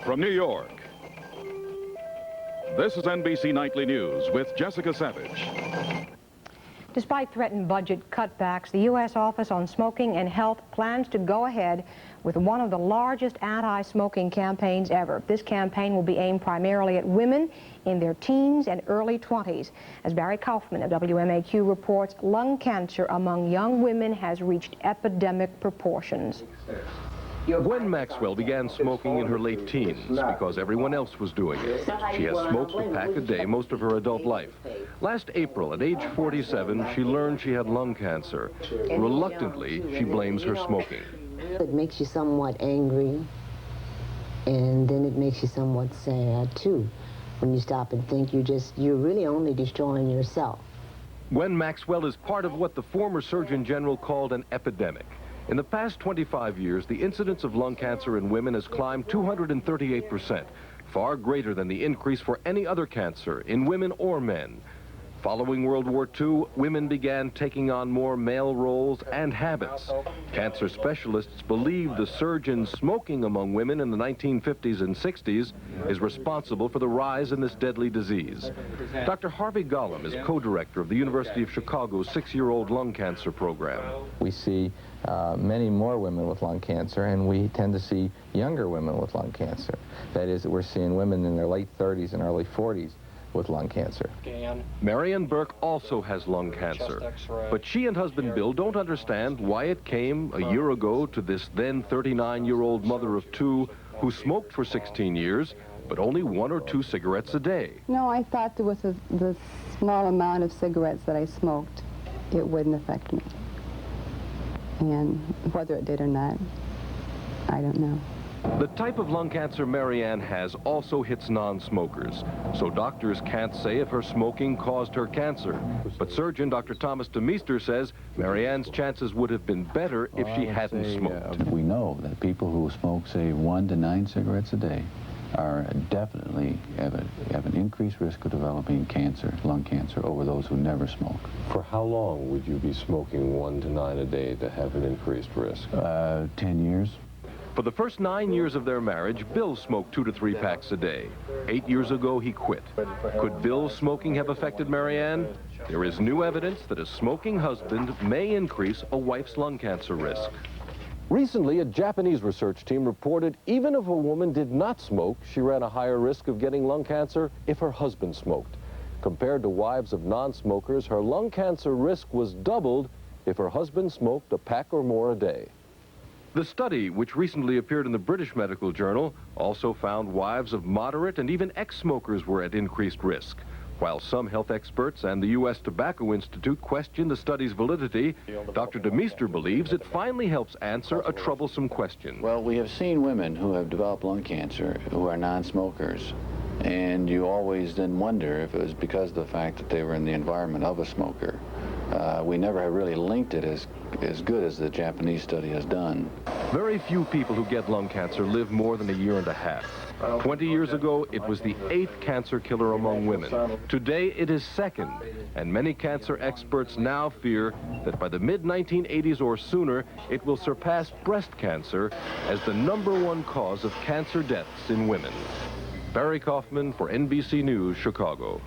from New York, this is NBC Nightly News with Jessica Savage. Despite threatened budget cutbacks, the U.S. Office on Smoking and Health plans to go ahead with one of the largest anti-smoking campaigns ever. This campaign will be aimed primarily at women in their teens and early 20s. As Barry Kaufman of WMAQ reports, lung cancer among young women has reached epidemic proportions. Gwen Maxwell began smoking in her late teens because everyone else was doing it. She has smoked a pack a day most of her adult life. Last April, at age 47, she learned she had lung cancer. Reluctantly, she blames her smoking. It makes you somewhat angry, and then it makes you somewhat sad, too, when you stop and think you're really only destroying yourself. Gwen Maxwell is part of what the former Surgeon General called an epidemic. In the past 25 years, the incidence of lung cancer in women has climbed 238%, far greater than the increase for any other cancer in women or men. Following World War II, women began taking on more male roles and habits. Cancer specialists believe the surge in smoking among women in the 1950s and 60s is responsible for the rise in this deadly disease. Dr. Harvey Gollum is co-director of the University of Chicago's 6-year-old lung cancer program. We see many more women with lung cancer, and we tend to see younger women with lung cancer. That is, we're seeing women in their late 30s and early 40s with lung cancer. Marianne Burke also has lung cancer, but she and husband Bill don't understand why it came a year ago to this then 39-year-old mother of 2 who smoked for 16 years, but only 1 or 2 cigarettes a day. No, I thought that with the small amount of cigarettes that I smoked, it wouldn't affect me. And whether it did or not, I don't know. The type of lung cancer Marianne has also hits non-smokers, so doctors can't say if her smoking caused her cancer. But surgeon Dr. Thomas DeMeester says Marianne's chances would have been better if she hadn't smoked. We know that people who smoke, say, 1 to 9 cigarettes a day are definitely have an increased risk of developing cancer, lung cancer, over those who never smoke. For how long would you be smoking 1 to 9 a day to have an increased risk? 10 years. For the first 9 years of their marriage, Bill smoked 2 to 3 packs a day. 8 years ago, he quit. Could Bill's smoking have affected Marianne? There is new evidence that a smoking husband may increase a wife's lung cancer risk. Recently, a Japanese research team reported even if a woman did not smoke, she ran a higher risk of getting lung cancer if her husband smoked. Compared to wives of non-smokers, her lung cancer risk was doubled if her husband smoked a pack or more a day. The study, which recently appeared in the British Medical Journal, also found wives of moderate and even ex-smokers were at increased risk. While some health experts and the U.S. Tobacco Institute question the study's validity, Dr. DeMeester believes it finally helps answer a troublesome question. Well, we have seen women who have developed lung cancer who are non-smokers, and you always then wonder if it was because of the fact that they were in the environment of a smoker. We never have really linked it as good as the Japanese study has done. Very few people who get lung cancer live more than a year and a half. 20 years ago, it was the 8th cancer killer among women. Today, it is 2nd, and many cancer experts now fear that by the mid-1980s or sooner, it will surpass breast cancer as the #1 cause of cancer deaths in women. Barry Kaufman for NBC News, Chicago.